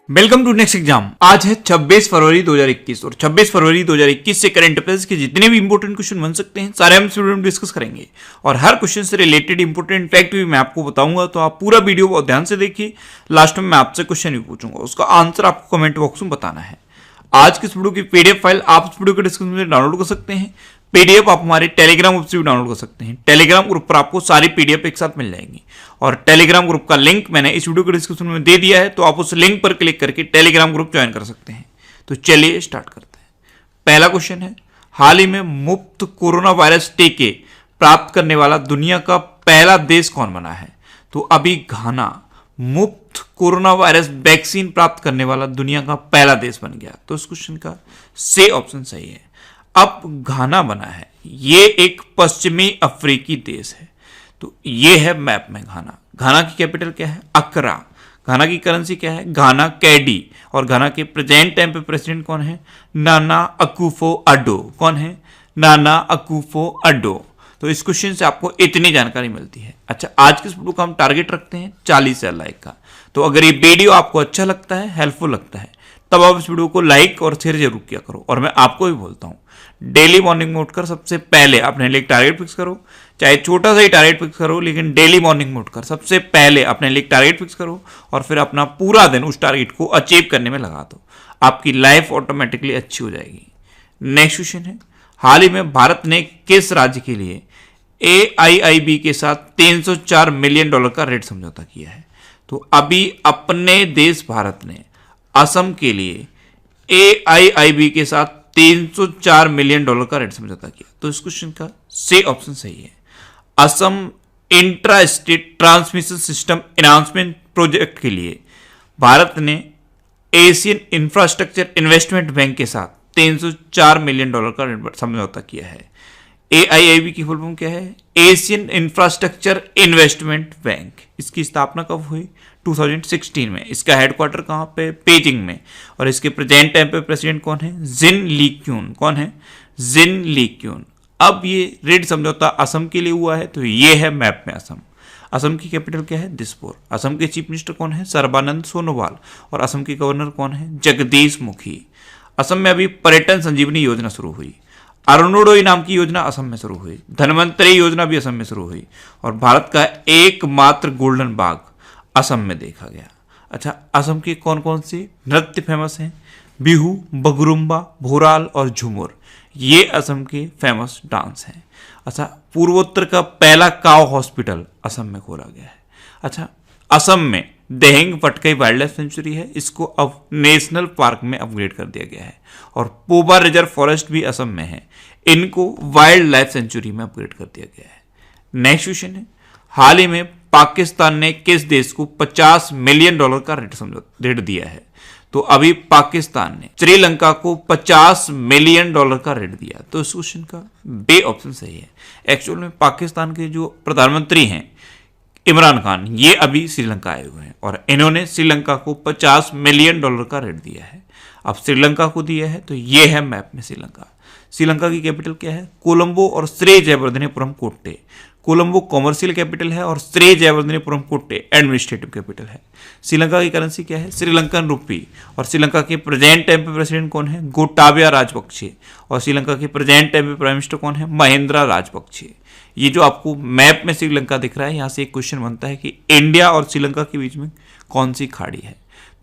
Welcome to next exam. आज है 26 फरवरी 2021 और 26 फरवरी 2021 से करंट अफेयर्स के जितने भी इंपोर्टेंट क्वेश्चन बन सकते हैं सारे हम इस वीडियो में डिस्कस करेंगे और हर क्वेश्चन से रिलेटेड इंपोर्टेंट फैक्ट भी मैं आपको बताऊंगा, तो आप पूरा वीडियो बहुत ध्यान से देखिए। लास्ट में मैं आपसे क्वेश्चन भी पूछूंगा, उसका आंसर आपको कमेंट बॉक्स में बताना है। आज की इस वीडियो की पीडीएफ फाइल आप इस वीडियो के डिस्क्रिप्शन में डाउनलोड कर सकते हैं। पीडीएफ आप हमारे टेलीग्राम ग्रुप से भी डाउनलोड कर सकते हैं। टेलीग्राम ग्रुप पर आपको सारी पीडीएफ एक साथ मिल जाएंगी और टेलीग्राम ग्रुप का लिंक मैंने इस वीडियो के डिस्क्रिप्शन में दे दिया है, तो आप उस लिंक पर क्लिक करके टेलीग्राम ग्रुप ज्वाइन कर सकते हैं। तो चलिए स्टार्ट करते हैं। पहला क्वेश्चन है, हाल ही में मुफ्त कोरोना वायरस टीके प्राप्त करने वाला दुनिया का पहला देश कौन बना है? तो अभी घाना मुफ्त कोरोना वायरस वैक्सीन प्राप्त करने वाला दुनिया का पहला देश बन गया। तो इस क्वेश्चन का सी ऑप्शन सही है। अब घाना बना है, ये एक पश्चिमी अफ्रीकी देश है। तो ये है मैप में घाना। घाना की कैपिटल क्या है? अक्रा। घाना की करेंसी क्या है? घाना कैडी। और घाना के प्रेजेंट टाइम पे प्रेसिडेंट कौन है? नाना अकुफो अडो। कौन है? नाना अकुफो अडो। तो इस क्वेश्चन से आपको इतनी जानकारी मिलती है। अच्छा, आज के इस वीडियो का हम टारगेट रखते हैं 40,000 लाइक का। तो अगर ये वीडियो आपको अच्छा लगता है, हेल्पफुल लगता है, तब आप इस वीडियो को लाइक और शेयर जरूर किया करो। और मैं आपको भी बोलता हूं, डेली मॉर्निंग में उठकर सबसे पहले अपने लिए एक टारगेट फिक्स करो, चाहे छोटा सा ही टारगेट फिक्स करो, लेकिन डेली मॉर्निंग में उठकर सबसे पहले अपने लिए एक टारगेट फिक्स करो और फिर अपना पूरा दिन उस टारगेट को अचीव करने में लगा दो। आपकी लाइफ ऑटोमेटिकली अच्छी हो जाएगी। नेक्स्ट क्वेश्चन है, हाल ही में भारत ने किस राज्य के लिए AIIB के साथ $304 मिलियन का ऋण समझौता किया है? तो अभी अपने देश भारत ने असम के लिए AIIB के साथ $304 मिलियन का ऋण समझौता किया। तो इस क्वेश्चन का सी ऑप्शन सही है। Assam intra state transmission system enhancement project के लिए भारत ने एशियन इंफ्रास्ट्रक्चर इन्वेस्टमेंट बैंक के साथ $304 मिलियन का ऋण समझौता किया है। AIIB की फुल फॉर्म क्या है? Asian infrastructure investment bank. इसकी स्थापना कब हुई? 2016 में। इसका हेडक्वार्टर कहाँ पे? पेजिंग में। और इसके प्रेजेंट टाइम पे प्रेसिडेंट कौन है? जिन लीक्यून। कौन है? जिन लीक्यून। अब ये ऋण समझौता असम के लिए हुआ है, तो ये है मैप में असम। असम की कैपिटल क्या है? दिसपुर। असम के चीफ मिनिस्टर कौन है? सर्बानंद सोनोवाल। और असम के गवर्नर कौन है? जगदीश मुखी। असम में अभी पर्यटन संजीवनी योजना शुरू हुई। अरुणोदय नाम की योजना असम में शुरू हुई। धन्वंतरी योजना भी असम में शुरू हुई। और भारत का एकमात्र गोल्डन बाग असम में देखा गया। अच्छा, असम के कौन कौन से नृत्य फेमस हैं? बिहू, बगरुम्बा, भोराल और झूमर, ये असम के फेमस डांस हैं। अच्छा, पूर्वोत्तर का पहला काव हॉस्पिटल असम में खोला गया है। अच्छा, असम में देहेंग पटकाई वाइल्ड लाइफ सेंचुरी है, इसको अब नेशनल पार्क में अपग्रेड कर दिया गया है। और पोबा रिजर्व फॉरेस्ट भी असम में है, इनको वाइल्ड लाइफ सेंचुरी में अपग्रेड कर दिया गया है। नेक्स्ट क्वेश्चन है, हाल ही में पाकिस्तान ने किस देश को $50 मिलियन का ऋण दिया है? तो अभी पाकिस्तान ने श्रीलंका को $50 मिलियन का ऋण दिया। तो इस क्वेश्चन का बी ऑप्शन सही है। एक्चुअल में पाकिस्तान के जो प्रधानमंत्री हैं इमरान खान, ये अभी श्रीलंका आए हुए हैं और इन्होंने श्रीलंका को $50 मिलियन का ऋण दिया है। अब श्रीलंका को दिया है, तो ये है मैप में श्रीलंका। श्रीलंका की कैपिटल क्या है? कोलंबो और श्री जयवर्धनेपुरम कोट्टे। कोलंबो कॉमर्शियल कैपिटल है और श्री जयवर्धनेपुरम कोट्टे एडमिनिस्ट्रेटिव कैपिटल है। श्रीलंका की करेंसी क्या है? श्रीलंकन रुपी। और श्रीलंका के प्रेजेंट टाइम पे प्रेसिडेंट कौन है? गोटाबया राजपक्षे। और श्रीलंका के प्रेजेंट टाइम पे प्राइम मिनिस्टर कौन है? महिंद्रा राजपक्षे। ये जो आपको मैप में श्रीलंका दिख रहा है, यहाँ से एक क्वेश्चन बनता है कि इंडिया और श्रीलंका के बीच में कौन सी खाड़ी है?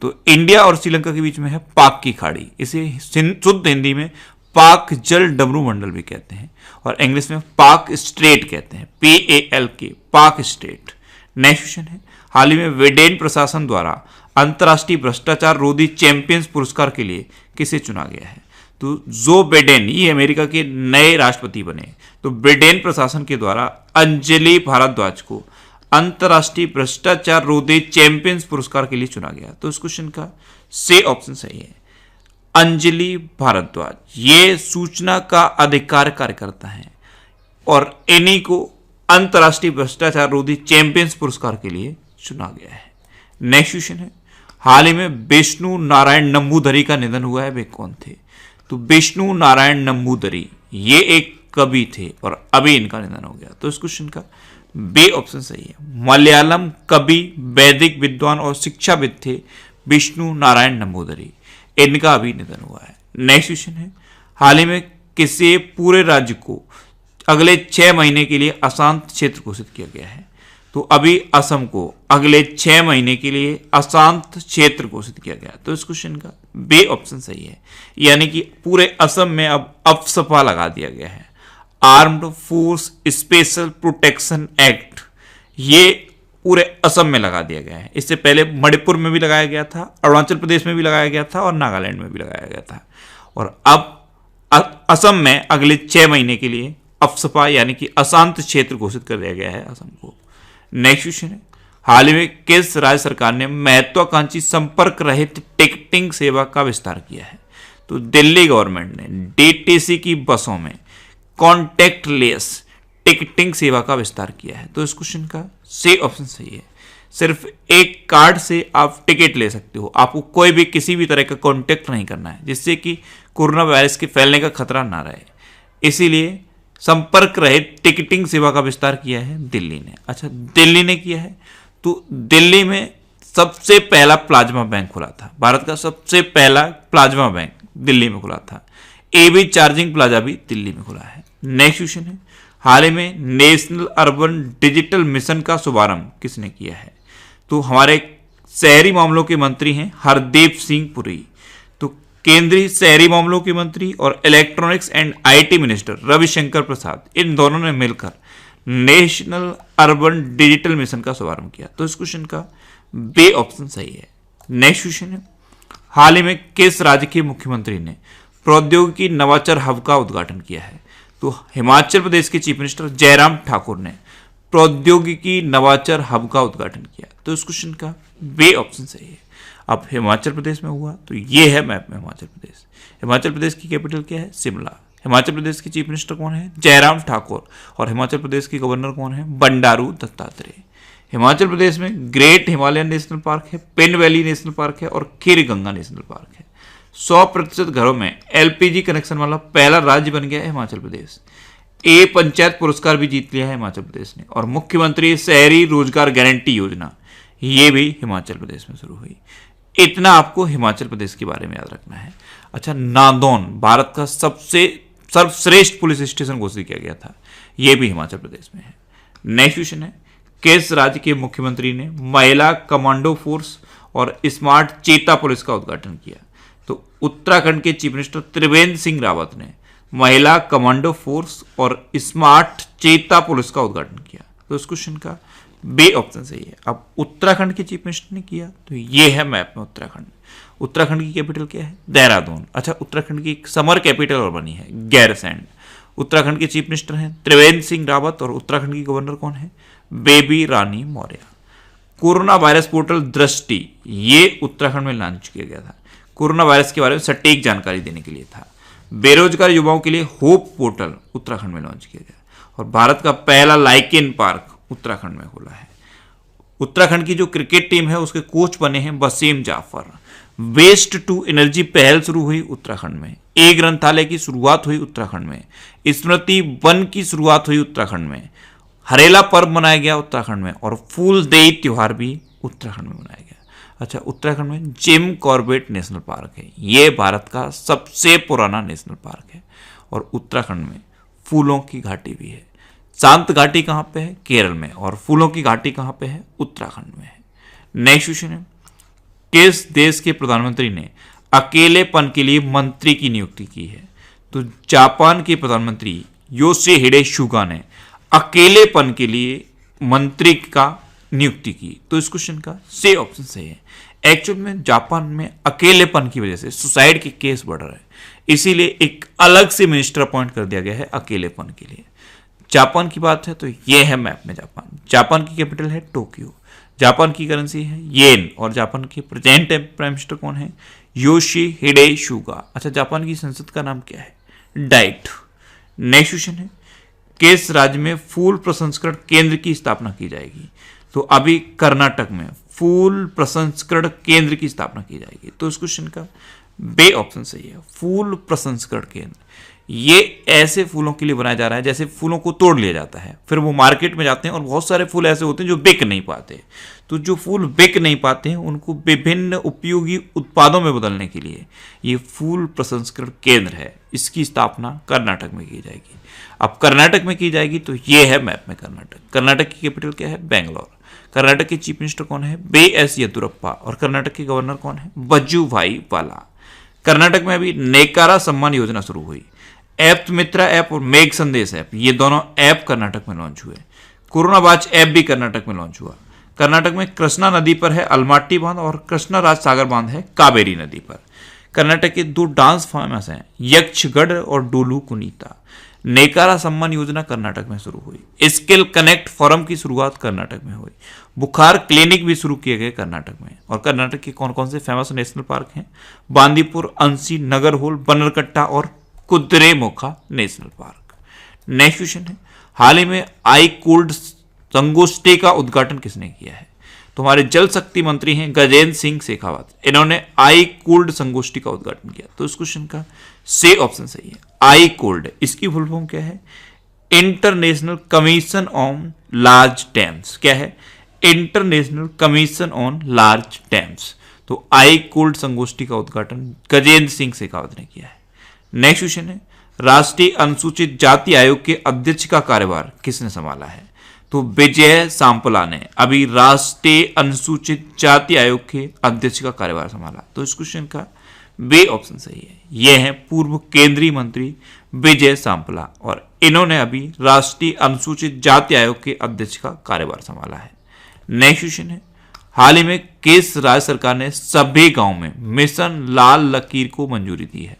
तो इंडिया और श्रीलंका के बीच में है पाक की खाड़ी। इसे शुद्ध हिंदी में पाक जल डमरू मंडल भी कहते हैं और इंग्लिश में पाक स्ट्रेट कहते हैं, PALK, पाक स्ट्रेट। नेक्स्ट क्वेश्चन है, हाल ही में स्वीडन प्रशासन द्वारा अंतर्राष्ट्रीय भ्रष्टाचार रोधी चैंपियंस पुरस्कार के लिए किसे चुना गया है? तो जो बिडेन, ये अमेरिका के नए राष्ट्रपति बने, तो बिडेन प्रशासन के द्वारा अंजलि भारद्वाज को अंतर्राष्ट्रीय भ्रष्टाचार रोधी चैंपियंस पुरस्कार के लिए चुना गया। तो इस क्वेश्चन का सी ऑप्शन सही है। अंजलि भारद्वाज ये सूचना का अधिकार कार्यकर्ता हैं और इन्हीं को अंतर्राष्ट्रीय भ्रष्टाचार रोधी चैंपियंस पुरस्कार के लिए चुना गया है। नेक्स्ट क्वेश्चन है, हाल ही में विष्णु नारायण नंबूदरी का निधन हुआ है, वे कौन थे? तो विष्णु नारायण नंबूदरी ये एक कवि थे और अभी इनका निधन हो गया। तो इस क्वेश्चन का बी ऑप्शन सही है। मलयालम कवि, वैदिक विद्वान और शिक्षाविद थे विष्णु नारायण नंबूदरी, इनका अभी निधन हुआ है। नेक्स्ट क्वेश्चन है, हाल ही में किसी पूरे राज्य को अगले 6 महीने के लिए अशांत क्षेत्र घोषित किया गया है? तो अभी असम को अगले 6 महीने के लिए अशांत क्षेत्र घोषित किया गया। तो इस क्वेश्चन का बी ऑप्शन सही है, यानी कि पूरे असम में अब अफसपा लगा दिया गया है, armed force special protection act, ये पूरे असम में लगा दिया गया है। इससे पहले मणिपुर में भी लगाया गया था, अरुणाचल प्रदेश में भी लगाया गया था और नागालैंड में भी लगाया गया था। और अब असम में अगले 6 महीने के लिए अफसपा यानी कि अशांत क्षेत्र घोषित कर दिया गया है असम को। नेक्स्ट क्वेश्चन है, हाल ही में किस राज्य सरकार ने महत्वाकांक्षी संपर्क रहित टिकटिंग सेवा का विस्तार किया है? तो दिल्ली गवर्नमेंट ने डीटीसी की बसों में कॉन्टैक्टलेस टिकटिंग सेवा का विस्तार किया है। तो इस क्वेश्चन का सी ऑप्शन सही है। सिर्फ एक कार्ड से आप टिकट ले सकते हो, आपको कोई भी किसी भी तरह का कॉन्टैक्ट नहीं करना है, जिससे कि कोरोना वायरस के फैलने का खतरा ना रहे। इसीलिए संपर्क रहित टिकटिंग सेवा का विस्तार किया है दिल्ली ने। अच्छा, दिल्ली ने किया है, तो दिल्ली में सबसे पहला प्लाज्मा बैंक खुला था, भारत का सबसे पहला प्लाज्मा बैंक दिल्ली में खुला था। एबी चार्जिंग प्लाजा भी दिल्ली में खुला है। नेक्स्ट क्वेश्चन है, हाल ही में नेशनल अर्बन डिजिटल मिशन का शुभारंभ किसने किया है? तो हमारे शहरी मामलों के मंत्री हैं हरदीप सिंह पुरी। तो केंद्रीय शहरी मामलों के मंत्री और electronics and IT minister Ravishankar Prasad, इन दोनों ने मिलकर नेशनल अर्बन डिजिटल मिशन का शुभारंभ किया। तो इस क्वेश्चन का बी ऑप्शन सही है। नेक्स्ट क्वेश्चन है, हाल ही में किस राज्य के मुख्यमंत्री ने प्रौद्योगिकी नवाचार हब का उद्घाटन किया है? तो हिमाचल प्रदेश के चीफ मिनिस्टर जयराम ठाकुर ने प्रौद्योगिकी नवाचार हब का उद्घाटन किया। तो इस क्वेश्चन का बी ऑप्शन सही है। अब हिमाचल प्रदेश में हुआ, तो ये है मैप में हिमाचल प्रदेश। हिमाचल प्रदेश की कैपिटल क्या है? शिमला। हिमाचल प्रदेश के चीफ मिनिस्टर कौन है? जयराम ठाकुर। और हिमाचल प्रदेश के गवर्नर कौन है? बंडारू दत्तात्रेय। हिमाचल प्रदेश में ग्रेट हिमालयन नेशनल पार्क है, पिन वैली नेशनल पार्क है और खीर गंगा नेशनल पार्क है। 100% घरों में एलपीजी कनेक्शन वाला पहला राज्य बन गया है हिमाचल प्रदेश। ए पंचायत पुरस्कार भी जीत लिया है हिमाचल प्रदेश ने। और मुख्यमंत्री शहरी रोजगार गारंटी योजना, ये भी हिमाचल प्रदेश में शुरू हुई। इतना आपको हिमाचल प्रदेश के बारे में याद रखना है। अच्छा, नादौन भारत का सबसे सर्वश्रेष्ठ पुलिस स्टेशन घोषित किया गया था, यह भी हिमाचल प्रदेश में है। नेक्स्ट क्वेश्चन है, किस राज्य के मुख्यमंत्री ने महिला कमांडो फोर्स और स्मार्ट चेता पुलिस का उद्घाटन किया? तो उत्तराखंड के चीफ मिनिस्टर त्रिवेंद्र सिंह रावत ने महिला कमांडो फोर्स और स्मार्ट चेता पुलिस का उद्घाटन किया। तो इस क्वेश्चन का बी ऑप्शन सही है। अब उत्तराखंड के चीफ मिनिस्टर ने किया, तो ये है मैप में उत्तराखंड। उत्तराखंड की कैपिटल क्या है? देहरादून। अच्छा, उत्तराखंड की एक समर कैपिटल और बनी है गैरसैंड। उत्तराखंड के चीफ मिनिस्टर हैं त्रिवेंद्र सिंह रावत और उत्तराखंड की गवर्नर कौन है? Baby Rani Maurya. Corona virus portal दृष्टि, ये उत्तराखंड में लॉन्च किया गया था। कोरोना वायरस के बारे में सटीक जानकारी देने के लिए था। बेरोजगार युवाओं के लिए होप पोर्टल उत्तराखंड में लॉन्च किया गया। और भारत का पहला लाइकेन पार्क उत्तराखंड में खुला है। उत्तराखंड की जो क्रिकेट टीम है उसके कोच बने हैं Wasim Jaffer. Waste to energy पहल शुरू हुई उत्तराखंड में। ए ग्रंथालय की शुरुआत हुई उत्तराखंड में। स्मृति वन की शुरुआत हुई उत्तराखंड में। हरेला पर्व मनाया गया उत्तराखंड में। और फूलदेई त्योहार भी उत्तराखंड में मनाया गया। अच्छा, उत्तराखंड में जिम कॉर्बेट नेशनल पार्क है, ये भारत का सबसे पुराना नेशनल पार्क है। और उत्तराखंड में फूलों की घाटी भी है। शांत घाटी कहाँ पे है? केरल में। और फूलों की घाटी कहाँ पे है? उत्तराखंड में है। नेक्स्ट क्वेश्चन है, किस देश के प्रधानमंत्री ने अकेलेपन के लिए मंत्री की नियुक्ति की है? तो जापान के प्रधानमंत्री योशिहिडे सुगा ने अकेलेपन के लिए मंत्री का नियुक्ति की। तो इस क्वेश्चन का सी ऑप्शन सही है। एक्चुअल में जापान में अकेलेपन की वजह से सुसाइड के केस बढ़ रहे हैं, इसीलिए एक अलग से मिनिस्टर अपॉइंट कर दिया गया है अकेलेपन के लिए। जापान की बात है तो ये है मैप में जापान। जापान की कैपिटल है टोक्यो। जापान की करेंसी है येन। और जापान के प्रेजेंट प्राइम मिनिस्टर कौन है? योशिहिडे सुगा। अच्छा, जापान की संसद का नाम क्या है? डाइट। नेक्स्ट क्वेश्चन है, किस राज्य में फूल प्रसंस्करण केंद्र की स्थापना की जाएगी? तो अभी कर्नाटक में फूल प्रसंस्करण केंद्र की स्थापना की जाएगी। तो इस क्वेश्चन का बे ऑप्शन सही है, फूल प्रसंस्करण केंद्र। ये ऐसे फूलों के लिए बनाया जा रहा है जैसे फूलों को तोड़ लिया जाता है, फिर वो मार्केट में जाते हैं और बहुत सारे फूल ऐसे होते हैं जो बिक नहीं पाते। तो जो फूल बिक नहीं पाते हैं उनको विभिन्न उपयोगी उत्पादों में बदलने के लिए ये फूल प्रसंस्करण केंद्र है, इसकी स्थापना कर्नाटक में की जाएगी। अब कर्नाटक में की जाएगी तो ये है मैप में कर्नाटक। कर्नाटक की कैपिटल क्या है? बेंगलोर। कर्नाटक के चीफ मिनिस्टर कौन है? B S Yediyurappa. और कर्नाटक के गवर्नर कौन है? वजुभाई वाला। कर्नाटक में अभी नेकारा सम्मान योजना शुरू हुई। ऐप मित्रा ऐप और मेघ संदेश ऐप, ये दोनों ऐप कर्नाटक में लॉन्च हुए। कोरोना वाच ऐप भी कर्नाटक में लॉन्च हुआ। कर्नाटक में कृष्णा नदी पर है अलमाटी बांध और कृष्णा राज सागर बांध है कावेरी नदी पर। कर्नाटक के 2 डांस फेमस हैं, यक्षगढ़ और डोलू कुनीता। नेकारा सम्मान योजना कर्नाटक में शुरू हुई। स्किल कनेक्ट फोरम की शुरुआत कर्नाटक में हुई। बुखार क्लिनिक भी शुरू किए गए कर्नाटक में। और कर्नाटक के कौन कौन से फेमस नेशनल पार्क हैं? बांदीपुर, अंसी, नगरहोल, बन्नरकट्टा और Kudremukha national park. Next question है, हाल ही में आई कोल्ड संगोष्ठी का उद्घाटन किसने किया है? तुम्हारे जल शक्ति मंत्री हैं गजेंद्र सिंह शेखावत, इन्होंने आई कोल्ड संगोष्ठी का उद्घाटन किया। तो इस क्वेश्चन का सी ऑप्शन सही है। आई कोल्ड, इसकी फुल फॉर्म क्या है? International commission on large dams. क्या है? International commission on large dams. तो आई कोल्ड संगोष्ठी का उद्घाटन गजेंद्र सिंह शेखावत ने किया है। नेक्स्ट क्वेश्चन है, राष्ट्रीय अनुसूचित जाति आयोग के अध्यक्ष का कार्यभार किसने संभाला है? तो विजय सांपला ने अभी राष्ट्रीय अनुसूचित जाति आयोग के अध्यक्ष का कार्यभार संभाला। तो इस क्वेश्चन का बी ऑप्शन सही है। यह है पूर्व केंद्रीय मंत्री विजय सांपला और इन्होंने अभी राष्ट्रीय अनुसूचित जाति आयोग के अध्यक्ष का कार्यभार संभाला है। नेक्स्ट क्वेश्चन है, हाल ही में किस राज्य सरकार ने सभी गांव में मिशन लाल लकीर को मंजूरी दी है?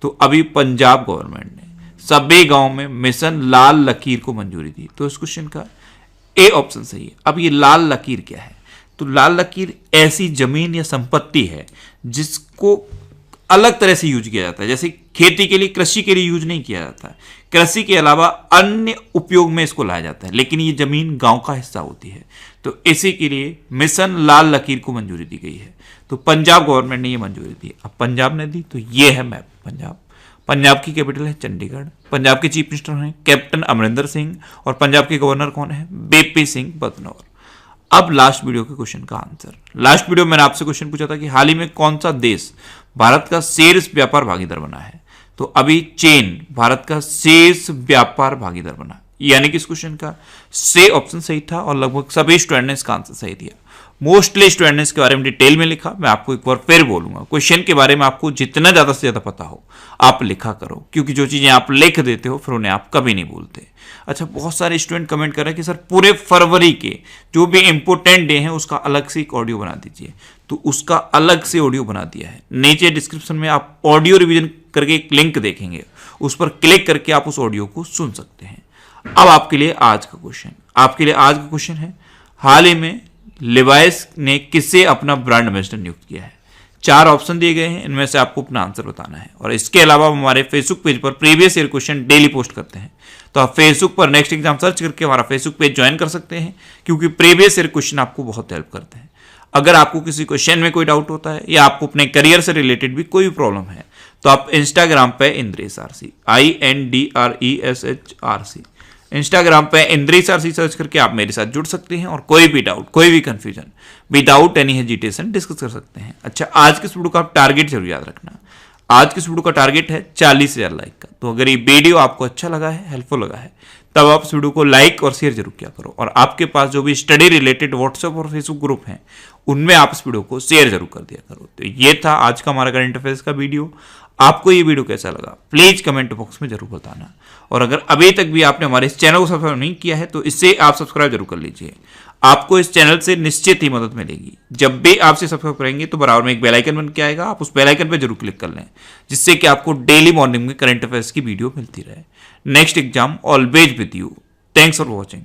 तो अभी पंजाब गवर्नमेंट ने सभी गांव में मिशन लाल लकीर को मंजूरी दी। तो इस क्वेश्चन का ए ऑप्शन सही है। अब ये लाल लकीर क्या है? तो लाल लकीर ऐसी जमीन या संपत्ति है जिसको अलग तरह से यूज किया जाता है, जैसे खेती के लिए, कृषि के लिए यूज नहीं किया जाता है, कृषि के अलावा अन्य उपयोग में इसको लाया जाता है, लेकिन ये जमीन गांव का हिस्सा होती है। तो इसी के लिए मिशन लाल लकीर को मंजूरी दी गई है। तो पंजाब गवर्नमेंट ने ये मंजूरी दी। अब पंजाब ने दी तो ये है मैप पंजाब। पंजाब की कैपिटल है चंडीगढ़। पंजाब के चीफ मिनिस्टर हैं कैप्टन अमरिंदर सिंह और पंजाब के गवर्नर कौन है? बीपी सिंह बदनौर। अब लास्ट वीडियो के क्वेश्चन का आंसर। लास्ट वीडियो में मैंने आपसे क्वेश्चन पूछा था कि हाल ही में कौन सा देश भारत का शीर्ष व्यापार भागीदार बना है? तो अभी चीन भारत का शीर्ष व्यापार भागीदार बना, यानी कि इस क्वेश्चन का से ऑप्शन सही था और लगभग सभी स्टूडेंट ने इसका आंसर सही दिया। मोस्टली स्टूडेंट ने इसके बारे में डिटेल में लिखा। मैं आपको एक बार फिर बोलूंगा, क्वेश्चन के बारे में आपको जितना ज्यादा से ज्यादा पता हो आप लिखा करो, क्योंकि जो चीजें आप लिख देते हो फिर उन्हें आप कभी नहीं भूलते। अच्छा, बहुत सारे स्टूडेंट कमेंट कर रहे हैं कि सर पूरे फरवरी के जो भी इंपोर्टेंट डे हैं उसका अलग से एक ऑडियो बना दीजिए। तो उसका अलग से ऑडियो बना दिया है। नीचे डिस्क्रिप्शन में आप ऑडियो रिवीजन करके एक लिंक देखेंगे, उस पर क्लिक करके आप उस ऑडियो को सुन सकते हैं। अब आपके लिए आज का क्वेश्चन है, हाल ही में लिवाइस ने किसे अपना ब्रांड एम्बेसडर नियुक्त किया है? 4 ऑप्शन दिए गए हैं, इनमें से आपको अपना आंसर बताना है। और इसके अलावा हमारे फेसबुक पेज पर previous year question daily post करते हैं, तो आप फेसबुक पर नेक्स्ट एग्जाम सर्च करके हमारा फेसबुक पेज ज्वाइन कर सकते हैं, क्योंकि प्रीवियस ईयर क्वेश्चन आपको बहुत हेल्प करते हैं। अगर आपको किसी क्वेश्चन में कोई डाउट होता है या आपको अपने करियर से रिलेटेड भी कोई प्रॉब्लम है तो आप इंस्टाग्राम पे इंद्रेश आरसी INDRESH इंस्टाग्राम पे इंद्रेश आरसी सर्च करके आप मेरे साथ जुड़ सकते हैं और कोई भी डाउट, कोई भी confusion without any hesitation discuss कर सकते हैं। अच्छा, आज के इस वीडियो का आप टारगेट जरूर याद रखना। आज के इस वीडियो का टारगेट है 40,000 लाइक का। तो अगर ये वीडियो आपको अच्छा लगा है, हेल्पफुल लगा है, तब आप इस वीडियो को लाइक और शेयर जरूर किया करो। और आपके पास जो भी स्टडी रिलेटेड व्हाट्सएप और फेसबुक ग्रुप हैं उनमें आप इस वीडियो को शेयर जरूर कर दिया करो। तो ये था आज का हमारा करंट अफेयर्स का वीडियो। आपको ये वीडियो कैसा लगा प्लीज कमेंट बॉक्स में जरूर बताना। और अगर अभी तक भी आपने हमारे इस चैनल को सब्सक्राइब नहीं किया है तो इससे आप सब्सक्राइब जरूर कर लीजिए। आपको इस चैनल से निश्चित ही मदद मिलेगी। जब भी आपसे सब्सक्राइब करेंगे तो बराबर में एक बेल आइकन बन के आएगा, आप उस बेल आइकन पर जरूर क्लिक कर लें, जिससे कि आपको डेली मॉर्निंग में करंट अफेयर्स की वीडियो मिलती रहे। Next exam always with you. Thanks for watching.